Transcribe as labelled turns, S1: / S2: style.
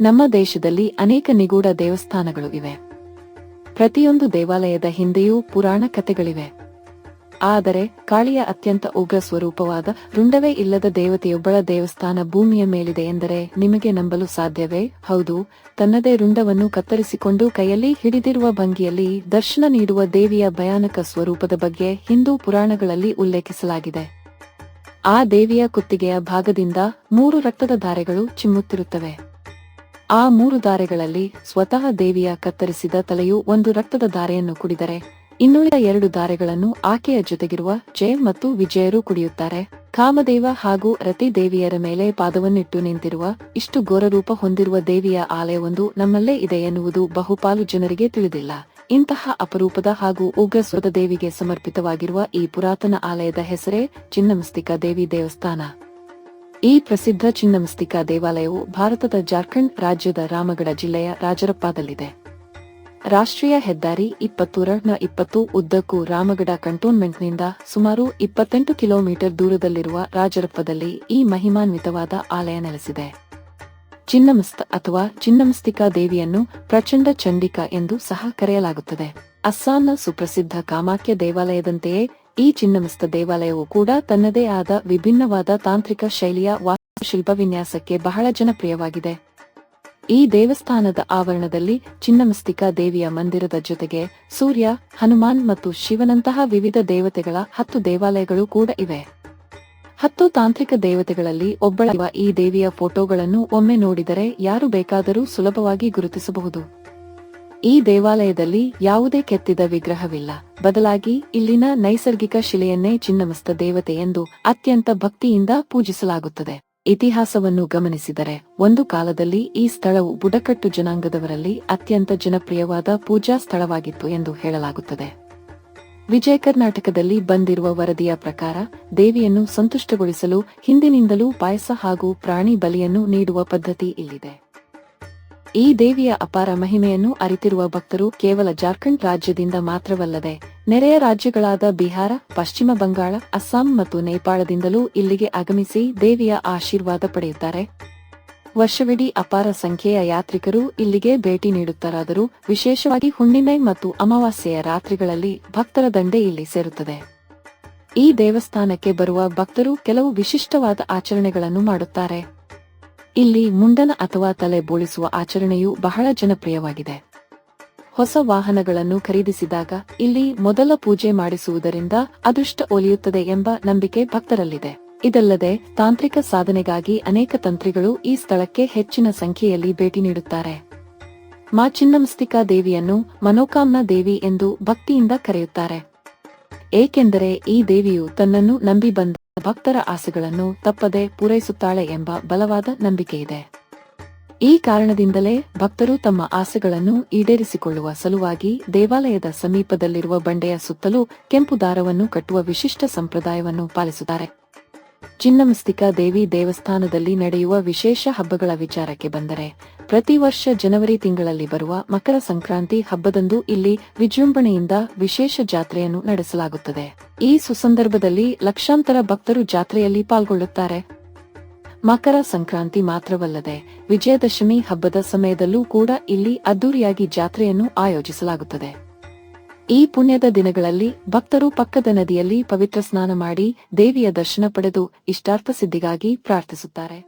S1: ನಮ್ಮ ದೇಶದಲ್ಲಿ ಅನೇಕ ನಿಗೂಢ ದೇವಸ್ಥಾನಗಳು ಇವೆ. ಪ್ರತಿಯೊಂದು ದೇವಾಲಯದ ಹಿಂದೆಯೂ ಪುರಾಣ ಕಥೆಗಳಿವೆ. ಆದರೆ ಕಾಳಿಯ ಅತ್ಯಂತ ಉಗ್ರ ಸ್ವರೂಪವಾದ ರುಂಡವೇ ಇಲ್ಲದ ದೇವತೆಯೊಬ್ಬಳ ದೇವಸ್ಥಾನ ಭೂಮಿಯ ಮೇಲಿದೆ ಎಂದರೆ ನಿಮಗೆ ನಂಬಲು ಸಾಧ್ಯವೇ? ಹೌದು, ತನ್ನದೇ ರುಂಡವನ್ನು ಕತ್ತರಿಸಿಕೊಂಡು ಕೈಯಲ್ಲಿ ಹಿಡಿದಿರುವ ಭಂಗಿಯಲ್ಲಿ ದರ್ಶನ ನೀಡುವ ದೇವಿಯ ಭಯಾನಕ ಸ್ವರೂಪದ ಬಗ್ಗೆ ಹಿಂದೂ ಪುರಾಣಗಳಲ್ಲಿ ಉಲ್ಲೇಖಿಸಲಾಗಿದೆ. ಆ ದೇವಿಯ ಕುತ್ತಿಗೆಯ ಭಾಗದಿಂದ 3 ರಕ್ತದ ಧಾರೆಗಳು ಚಿಮ್ಮುತ್ತಿರುತ್ತವೆ. ಆ 3 ಧಾರೆಗಳಲ್ಲಿ ಸ್ವತಃ ದೇವಿಯ ಕತ್ತರಿಸಿದ ತಲೆಯು ಒಂದು ರಕ್ತದ ಧಾರೆಯನ್ನು ಕುಡಿದರೆ, ಇನ್ನುಳಿದ 2 ಧಾರೆಗಳನ್ನು ಆಕೆಯ ಜೊತೆಗಿರುವ ಜಯ ಮತ್ತು ವಿಜಯರು ಕುಡಿಯುತ್ತಾರೆ. ಕಾಮದೇವ ಹಾಗೂ ರತಿ ದೇವಿಯರ ಮೇಲೆ ಪಾದವನ್ನಿಟ್ಟು ನಿಂತಿರುವ ಇಷ್ಟು ಘೋರರೂಪ ಹೊಂದಿರುವ ದೇವಿಯ ಆಲಯವೊಂದು ನಮ್ಮಲ್ಲೇ ಇದೆ ಎನ್ನುವುದು ಬಹುಪಾಲು ಜನರಿಗೆ ತಿಳಿದಿಲ್ಲ. ಇಂತಹ ಅಪರೂಪದ ಹಾಗೂ ಉಗ್ರ ಸ್ವರದ ದೇವಿಗೆ ಸಮರ್ಪಿತವಾಗಿರುವ ಈ ಪುರಾತನ ಆಲಯದ ಹೆಸರೇ ಚಿನ್ನಮಸ್ತಿಕಾ ದೇವಿ ದೇವಸ್ಥಾನ. ಈ ಪ್ರಸಿದ್ಧ ಚಿನ್ನಮಸ್ತಿಕಾ ದೇವಾಲಯವು ಭಾರತದ ಜಾರ್ಖಂಡ್ ರಾಜ್ಯದ ರಾಮಗಢ ಜಿಲ್ಲೆಯ ರಾಜರಪ್ಪಾದಲ್ಲಿದೆ. ರಾಷ್ಟ್ರೀಯ ಹೆದ್ದಾರಿ 20 ಉದ್ದಕ್ಕೂ ರಾಮಗಢ ಕಂಟೋನ್ಮೆಂಟ್ನಿಂದ ಸುಮಾರು 28 ಕಿಲೋಮೀಟರ್ ದೂರದಲ್ಲಿರುವ ರಾಜರಪ್ಪದಲ್ಲಿ ಈ ಮಹಿಮಾನ್ವಿತವಾದ ಆಲಯ ನೆಲೆಸಿದೆ. ಚಿನ್ನಮಸ್ತ ಅಥವಾ ಚಿನ್ನಮಸ್ತಿಕಾ ದೇವಿಯನ್ನು ಪ್ರಚಂಡ ಚಂಡಿಕಾ ಎಂದು ಸಹ ಕರೆಯಲಾಗುತ್ತದೆ. ಅಸ್ಸಾಂನ ಸುಪ್ರಸಿದ್ಧ ಕಾಮಾಖ್ಯ ದೇವಾಲಯದಂತೆಯೇ ಈ ಚಿನ್ನಮಸ್ತ ದೇವಾಲಯವು ಕೂಡ ತನ್ನದೇ ಆದ ವಿಭಿನ್ನವಾದ ತಾಂತ್ರಿಕ ಶೈಲಿಯ ವಾಸ್ತುಶಿಲ್ಪ ವಿನ್ಯಾಸಕ್ಕೆ ಬಹಳ ಜನಪ್ರಿಯವಾಗಿದೆ. ಈ ದೇವಸ್ಥಾನದ ಆವರಣದಲ್ಲಿ ಚಿನ್ನಮಸ್ತಿಕಾ ದೇವಿಯ ಮಂದಿರದ ಜೊತೆಗೆ ಸೂರ್ಯ, ಹನುಮಾನ್ ಮತ್ತು ಶಿವನಂತಹ ವಿವಿಧ ದೇವತೆಗಳ 10 ದೇವಾಲಯಗಳು ಕೂಡ ಇವೆ. 10 ತಾಂತ್ರಿಕ ದೇವತೆಗಳಲ್ಲಿ ಒಬ್ಬಳಾಗಿರುವ ಈ ದೇವಿಯ ಫೋಟೋಗಳನ್ನು ಒಮ್ಮೆ ನೋಡಿದರೆ ಯಾರು ಬೇಕಾದರೂ ಸುಲಭವಾಗಿ ಗುರುತಿಸಬಹುದು. ಈ ದೇವಾಲಯದಲ್ಲಿ ಯಾವುದೇ ಕೆತ್ತಿದ ವಿಗ್ರಹವಿಲ್ಲ. ಬದಲಾಗಿ ಇಲ್ಲಿನ ನೈಸರ್ಗಿಕ ಶಿಲೆಯನ್ನೇ ಚಿನ್ನಮಸ್ತ ದೇವತೆ ಎಂದು ಅತ್ಯಂತ ಭಕ್ತಿಯಿಂದ ಪೂಜಿಸಲಾಗುತ್ತದೆ. ಇತಿಹಾಸವನ್ನು ಗಮನಿಸಿದರೆ ಒಂದು ಕಾಲದಲ್ಲಿ ಈ ಸ್ಥಳವು ಬುಡಕಟ್ಟು ಜನಾಂಗದವರಲ್ಲಿ ಅತ್ಯಂತ ಜನಪ್ರಿಯವಾದ ಪೂಜಾ ಸ್ಥಳವಾಗಿತ್ತು ಎಂದು ಹೇಳಲಾಗುತ್ತದೆ. ವಿಜಯ ಕರ್ನಾಟಕದಲ್ಲಿ ಬಂದಿರುವ ವರದಿಯ ಪ್ರಕಾರ ದೇವಿಯನ್ನು ಸಂತುಷ್ಟಗೊಳಿಸಲು ಹಿಂದಿನಿಂದಲೂ ಪಾಯಸ ಹಾಗೂ ಪ್ರಾಣಿ ಬಲಿಯನ್ನು ನೀಡುವ ಪದ್ಧತಿ ಇಲ್ಲಿದೆ. ಈ ದೇವಿಯ ಅಪಾರ ಮಹಿಮೆಯನ್ನು ಅರಿತಿರುವ ಭಕ್ತರು ಕೇವಲ ಜಾರ್ಖಂಡ್ ರಾಜ್ಯದಿಂದ ಮಾತ್ರವಲ್ಲದೆ ನೆರೆಯ ರಾಜ್ಯಗಳಾದ ಬಿಹಾರ, ಪಶ್ಚಿಮ ಬಂಗಾಳ, ಅಸ್ಸಾಂ ಮತ್ತು ನೇಪಾಳದಿಂದಲೂ ಇಲ್ಲಿಗೆ ಆಗಮಿಸಿ ದೇವಿಯ ಆಶೀರ್ವಾದ ಪಡೆಯುತ್ತಾರೆ. ವರ್ಷವಿಡೀ ಅಪಾರ ಸಂಖ್ಯೆಯ ಯಾತ್ರಿಕರು ಇಲ್ಲಿಗೆ ಭೇಟಿ ನೀಡುತ್ತಾರಾದರೂ ವಿಶೇಷವಾಗಿ ಹುಣ್ಣಿಮೆ ಮತ್ತು ಅಮಾವಾಸ್ಯೆಯ ರಾತ್ರಿಗಳಲ್ಲಿ ಭಕ್ತರ ದಂಡೆ ಇಲ್ಲಿ ಸೇರುತ್ತದೆ. ಈ ದೇವಸ್ಥಾನಕ್ಕೆ ಬರುವ ಭಕ್ತರು ಕೆಲವು ವಿಶಿಷ್ಟವಾದ ಆಚರಣೆಗಳನ್ನು ಮಾಡುತ್ತಾರೆ. ಇಲ್ಲಿ ಮುಂಡನ ಅಥವಾ ತಲೆ ಬೋಳಿಸುವ ಆಚರಣೆಯು ಬಹಳ ಜನಪ್ರಿಯವಾಗಿದೆ. ಹೊಸ ವಾಹನಗಳನ್ನು ಖರೀದಿಸಿದಾಗ ಇಲ್ಲಿ ಮೊದಲ ಪೂಜೆ ಮಾಡಿಸುವುದರಿಂದ ಅದೃಷ್ಟ ಒಲಿಯುತ್ತದೆ ಎಂಬ ನಂಬಿಕೆ ಭಕ್ತರಲ್ಲಿದೆ. ಇದಲ್ಲದೆ ತಾಂತ್ರಿಕ ಸಾಧನೆಗಾಗಿ ಅನೇಕ ತಂತ್ರಿಗಳು ಈ ಸ್ಥಳಕ್ಕೆ ಹೆಚ್ಚಿನ ಸಂಖ್ಯೆಯಲ್ಲಿ ಭೇಟಿ ನೀಡುತ್ತಾರೆ. ಮಾ ಚಿನ್ನಮಸ್ತಿಕಾ ದೇವಿಯನ್ನು ಮನೋಕಾಮ್ನ ದೇವಿ ಎಂದು ಭಕ್ತಿಯಿಂದ ಕರೆಯುತ್ತಾರೆ. ಏಕೆಂದರೆ ಈ ದೇವಿಯು ತನ್ನನ್ನು ನಂಬಿ ಬಂದ ಭಕ್ತರ ಆಸೆಗಳನ್ನು ತಪ್ಪದೆ ಪೂರೈಸುತ್ತಾಳೆ ಎಂಬ ಬಲವಾದ ನಂಬಿಕೆಯಿದೆ. ಈ ಕಾರಣದಿಂದಲೇ ಭಕ್ತರು ತಮ್ಮ ಆಸೆಗಳನ್ನು ಈಡೇರಿಸಿಕೊಳ್ಳುವ ಸಲುವಾಗಿ ದೇವಾಲಯದ ಸಮೀಪದಲ್ಲಿರುವ ಬಂಡೆಯ ಸುತ್ತಲೂ ಕೆಂಪು ದಾರವನ್ನು ಕಟ್ಟುವ ವಿಶಿಷ್ಟ ಸಂಪ್ರದಾಯವನ್ನು ಪಾಲಿಸುತ್ತಾರೆ. ಚಿನ್ನಮಸ್ತಿಕಾ ದೇವಿ ದೇವಸ್ಥಾನದಲ್ಲಿ ನಡೆಯುವ ವಿಶೇಷ ಹಬ್ಬಗಳ ವಿಚಾರಕ್ಕೆ ಬಂದರೆ, ಪ್ರತಿ ವರ್ಷ ಜನವರಿ ತಿಂಗಳಲ್ಲಿ ಬರುವ ಮಕರ ಸಂಕ್ರಾಂತಿ ಹಬ್ಬದಂದು ಇಲ್ಲಿ ವಿಜೃಂಭಣೆಯಿಂದ ವಿಶೇಷ ಜಾತ್ರೆಯನ್ನು ನಡೆಸಲಾಗುತ್ತದೆ. ಈ ಸುಸಂದರ್ಭದಲ್ಲಿ ಲಕ್ಷಾಂತರ ಭಕ್ತರು ಜಾತ್ರೆಯಲ್ಲಿ ಪಾಲ್ಗೊಳ್ಳುತ್ತಾರೆ. ಮಕರ ಸಂಕ್ರಾಂತಿ ಮಾತ್ರವಲ್ಲದೆ ವಿಜಯದಶಮಿ ಹಬ್ಬದ ಸಮಯದಲ್ಲೂ ಕೂಡ ಇಲ್ಲಿ ಅದ್ದೂರಿಯಾಗಿ ಜಾತ್ರೆಯನ್ನು ಆಯೋಜಿಸಲಾಗುತ್ತದೆ. ಈ ಪುಣ್ಯದ ದಿನಗಳಲ್ಲಿ ಭಕ್ತರು ಪಕ್ಕದ ನದಿಯಲ್ಲಿ ಪವಿತ್ರ ಸ್ನಾನ ಮಾಡಿ ದೇವಿಯ ದರ್ಶನ ಪಡೆದು ಇಷ್ಟಾರ್ಥ ಸಿದ್ಧಿಗಾಗಿ ಪ್ರಾರ್ಥಿಸುತ್ತಾರೆ.